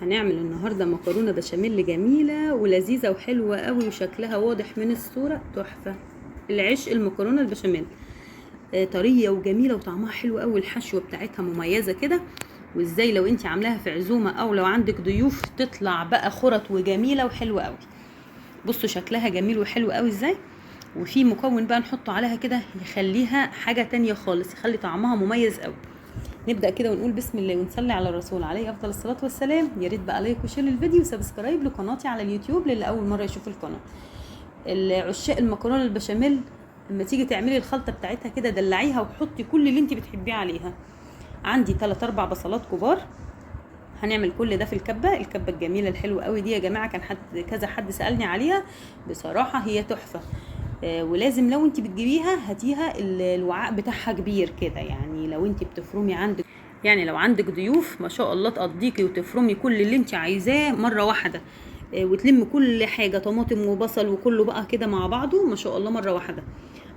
هنعمل النهارده مكرونه بشاميل جميله ولذيذه وحلوه قوي وشكلها واضح من الصوره تحفه. العشق المكرونه البشاميل طريه وجميله وطعمها حلو قوي، الحشوه بتاعتها مميزه كده. وازاي لو انت عاملاها في عزومه او لو عندك ضيوف تطلع بقى خرط وجميله وحلوه قوي. بصوا شكلها جميل وحلو قوي ازاي. وفي مكون بقى نحطه عليها كده يخليها حاجه تانية خالص، يخلي طعمها مميز قوي. نبدا كده ونقول بسم الله ونصلي على الرسول عليه افضل الصلاه والسلام. يا ريت بقى لايك وشير للفيديو وسبسكرايب لقناتي على اليوتيوب للي اول مره يشوف القناه. العشاق المكرونه البشاميل لما تيجي تعملي الخلطه بتاعتها كده دلعيها وحطي كل اللي انت بتحبيه عليها. عندي 3 4 بصلات كبار. هنعمل كل ده في الكبه الجميله الحلوه قوي دي يا جماعه. كان كذا حد سالني عليها، بصراحه هي تحفه. ولازم لو انت بتجيبيها هاتيها الوعاء بتاعها كبير كده، يعني لو انت بتفرمي عندك، يعني لو عندك ضيوف ما شاء الله تقضيكي وتفرمي كل اللي انت عايزاه مره واحده. وتلم كل حاجه طماطم وبصل وكله بقى كده مع بعضه ما شاء الله مره واحده.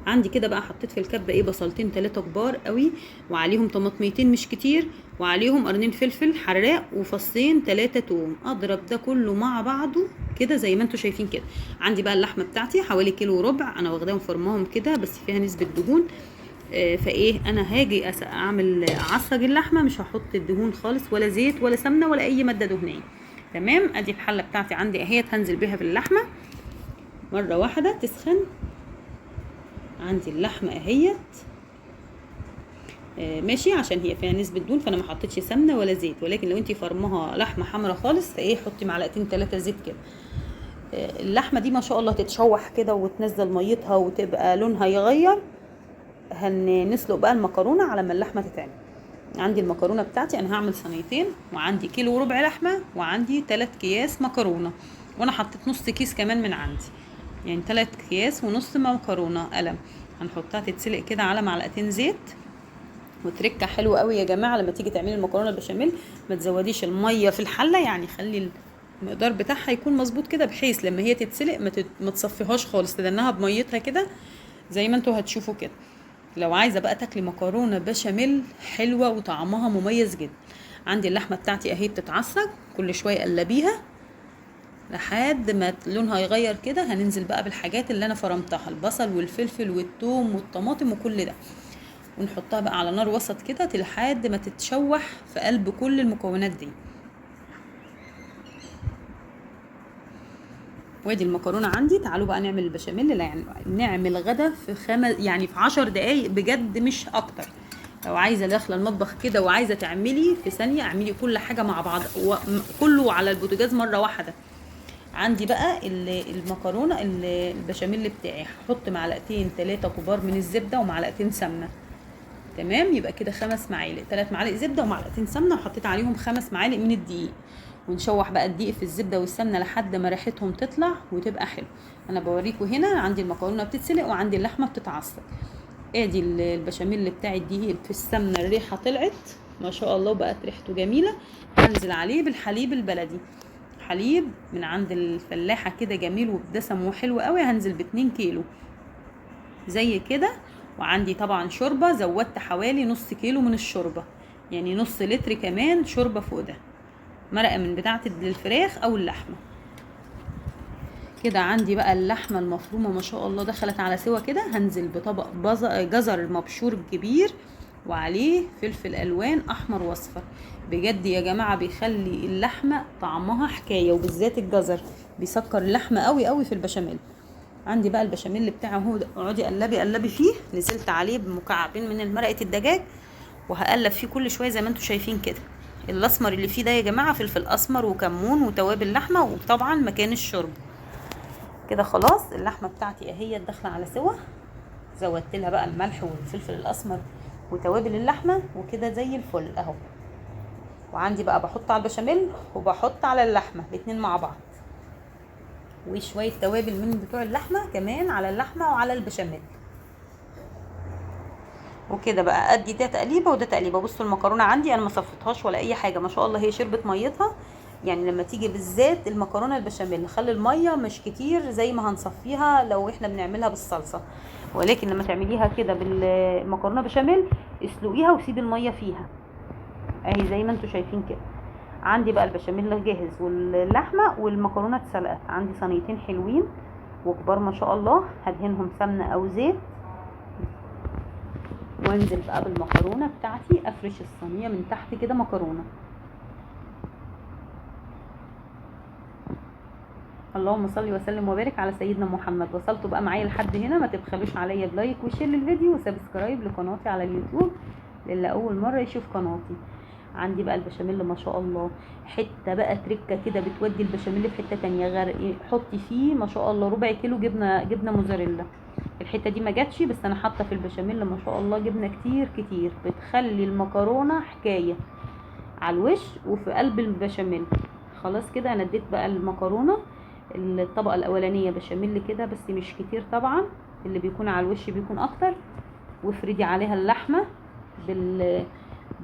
عندي كده بقى حطيت في الكبه بصلتين 3 كبار قوي، وعليهم طماطميتين مش كتير، وعليهم قرنين فلفل حراق وفصين 3 توم. اضرب ده كله مع بعضه كده زي ما انتم شايفين كده. عندي بقى اللحمه بتاعتي حوالي كيلو وربع، انا واخداهم فرماهم كده بس فيها نسبه دهون. انا هاجي اعمل اعصج اللحمه، مش هحط الدهون خالص ولا زيت ولا سمنه ولا اي ماده دهنيه. تمام. ادي الحله بتاعتي عندي اهيت، هنزل بيها في اللحمه مره واحده تسخن. عندي اللحمه اهيت ماشي، عشان هي فيها نسبه دهون فانا ما حطيتش سمنه ولا زيت، ولكن لو انت فرمها لحمه حمرا خالص حطي معلقتين 3 زيت كده. اللحمه دي ما شاء الله تتشوح كده وتنزل ميتها وتبقى لونها يغير. هنسلق بقى المكرونه على ما اللحمه تتعمل. عندي المكرونه بتاعتي انا هعمل صينيتين، وعندي كيلو وربع لحمه، وعندي 3 اكياس مكرونه، وانا حطيت نص كيس كمان من عندي، يعني 3 اكياس ونص مكرونه قلم. هنحطها تتسلق كده على معلقتين زيت. وتركه حلوه قوي يا جماعه لما تيجي تعملي المكرونه البشاميل، ما تزوديش الميه في الحله، يعني خلي المقدار بتاعها يكون مظبوط كده، بحيث لما هي تتسلق ما تصفيهاش خالص، تدنها بميتها كده زي ما انتوا هتشوفوا كده. لو عايزه بقى تاكلي مكرونه بشاميل حلوه وطعمها مميز جدا. عندي اللحمه بتاعتي اهي بتتعصج، كل شويه قلبيها لحد ما لونها يغير كده. هننزل بقى بالحاجات اللي انا فرمتها، البصل والفلفل والثوم والطماطم وكل ده، ونحطها بقى على نار وسط كده لحد ما تتشوح في قلب كل المكونات دي. وادي المكرونه عندي. تعالوا بقى نعمل البشاميل. يعني نعمل غدا في يعني في 10 دقايق بجد مش اكتر. لو عايزه داخله المطبخ كده وعايزه تعملي في ثانيه، اعملي كل حاجه مع بعض كله على البوتاجاز مره واحده. عندي بقى المكرونه البشاميل بتاعي هحط معلقتين 3 كبار من الزبده ومعلقتين سمنه. تمام، يبقى كده 5 معالق، 3 معالق زبده ومعلقتين سمنه، وحطيت عليهم 5 معالق من الدقيق. ونشوح بقى الدقيق في الزبده والسمنه لحد ما ريحتهم تطلع وتبقى حلو. انا بوريكم هنا عندي المكرونه بتتسلق وعندي اللحمه بتتعصج. ادي البشاميل بتاعي الدقيق في السمنه الريحه طلعت ما شاء الله، بقت ريحته جميله. هنزل عليه بالحليب البلدي، حليب من عند الفلاحه كده جميل وبدسم وحلو قوي. هنزل ب2 كيلو زي كده. وعندي طبعا شوربه، زودت حوالي نص كيلو من الشوربه، يعني نص لتر كمان شوربه فوق ده، مرقه من بتاعه الفراخ او اللحمه كده. عندي بقى اللحمه المفرومه ما شاء الله دخلت على سوا كده. هنزل بطبق جزر مبشور كبير، وعليه فلفل الوان احمر واصفر. بجد يا جماعه بيخلي اللحمه طعمها حكايه، وبالذات الجزر بيسكر اللحمه قوي قوي في البشاميل. عندي بقى البشاميل بتاعه اهو، اقعدي قلبي فيه. نزلت عليه بمكعبين من مرقه الدجاج، وهقلب فيه كل شويه زي ما انتم شايفين كده. الاسمر اللي فيه ده يا جماعه فلفل اسمر وكمون وتوابل لحمه، وطبعا مكان الشرب كده. خلاص اللحمه بتاعتي اهي داخله على سوا. زودت لها بقى الملح والفلفل الاسمر وتوابل اللحمه وكده زي الفل اهو. وعندي بقى بحط على البشاميل وبحط على اللحمه الاتنين مع بعض، وشويه توابل من بتوع اللحمه كمان على اللحمه وعلى البشاميل وكده. بقى ادي ده تقليبه وده تقليبه. بصوا المكرونه عندي انا ما صفيتهاش ولا اي حاجه، ما شاء الله هي شربت ميتها. يعني لما تيجي بالذات المكرونه البشاميل نخلي الميه مش كتير زي ما هنصفيها لو احنا بنعملها بالصلصه، ولكن لما تعمليها كده بالمكرونه بشاميل اسلقيها وسيبي الميه فيها اهي زي ما انتم شايفين كده. عندي بقى البشاميل جاهز واللحمه والمكرونه اتسلقت. عندي صينيتين حلوين وكبار ما شاء الله، هدهنهم سمنه او زيت، وانزل بقى بالمكرونه بتاعتي. افرش الصينيه من تحت كده مكرونه. اللهم صل وسلم وبارك على سيدنا محمد. وصلتوا بقى معايا لحد هنا، ما تبخلوش عليا بلايك وشير للفيديو وسبسكرايب لقناتي على اليوتيوب للي اول مره يشوف قناتي. عندي بقى البشاميل ما شاء الله، حته بقى تركه كده بتودي البشاميل في حته تانية. حطي فيه ما شاء الله ربع كيلو جبنه موزاريلا. الحته دي ما جاتش، بس انا حاطه في البشاميل ما شاء الله جبنه كتير كتير، بتخلي المكرونه حكايه على الوش وفي قلب البشاميل. خلاص كده انا اديت بقى المكرونه الطبقه الاولانيه بشاميل كده، بس مش كتير طبعا، اللي بيكون على الوش بيكون اكتر. وافردي عليها اللحمه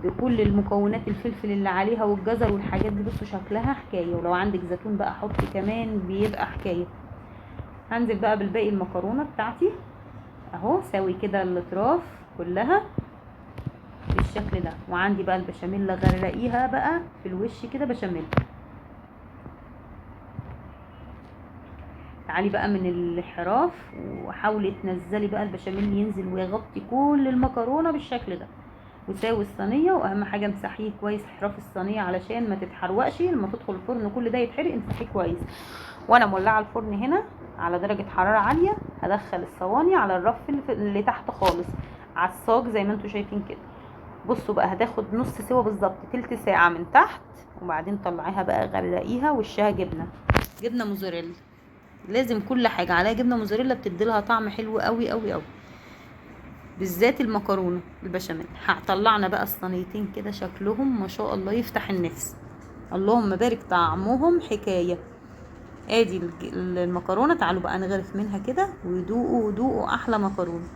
بكل المكونات، الفلفل اللي عليها والجزر والحاجات دي. بصوا شكلها حكايه، ولو عندك زيتون بقى حطي كمان بيبقى حكايه. هنزل بقى بالباقي المكرونه بتاعتي اهو، ساوي كده الاطراف كلها بالشكل ده. وعندي بقى البشاميل غرقيها بقى في الوش كده بشاميل. تعالي بقى من الحراف وحاولي تنزلي بقى البشاميل ينزل ويغطي كل المكرونه بالشكل ده. وساوي الصينيه، واهم حاجه امسحيه كويس حراف الصينيه علشان ما تتحرقش. لما تدخل الفرن كل ده يتحرق، امسحيه كويس. وانا مولعه الفرن هنا على درجه حراره عاليه. هدخل الصواني على الرف اللي تحت خالص على الصاج زي ما انتم شايفين كده. بصوا بقى هتاخد نص سوا بالظبط، تلت ساعه من تحت. وبعدين طلعيها بقى غرقيها وشها جبنه موزاريلا. لازم كل حاجه عليها جبنه موزاريلا، بتديلها طعم حلو قوي قوي قوي، بالذات المكرونه البشاميل. هطلعنا بقى الصينيتين كده شكلهم ما شاء الله يفتح النفس. اللهم بارك، طعمهم حكايه. ادي المكرونه. تعالوا بقى نغرف منها كده ودوقوا احلى مكرونه.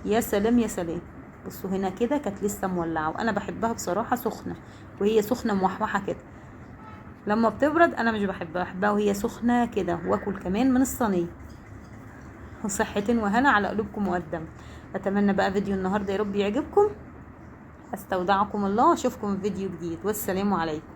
يا سلام يا سلام. بصوا هنا كده كانت لسه مولعه، وانا بحبها بصراحه سخنه، وهي سخنه موحوحه كده. لما بتبرد انا مش بحبها وهي سخنه كده. واكل كمان من الصينيه. وصحتين وهنا على قلوبكم مقدم. اتمنى بقى فيديو النهارده يا رب يعجبكم. استودعكم الله، واشوفكم في فيديو جديد، والسلام عليكم.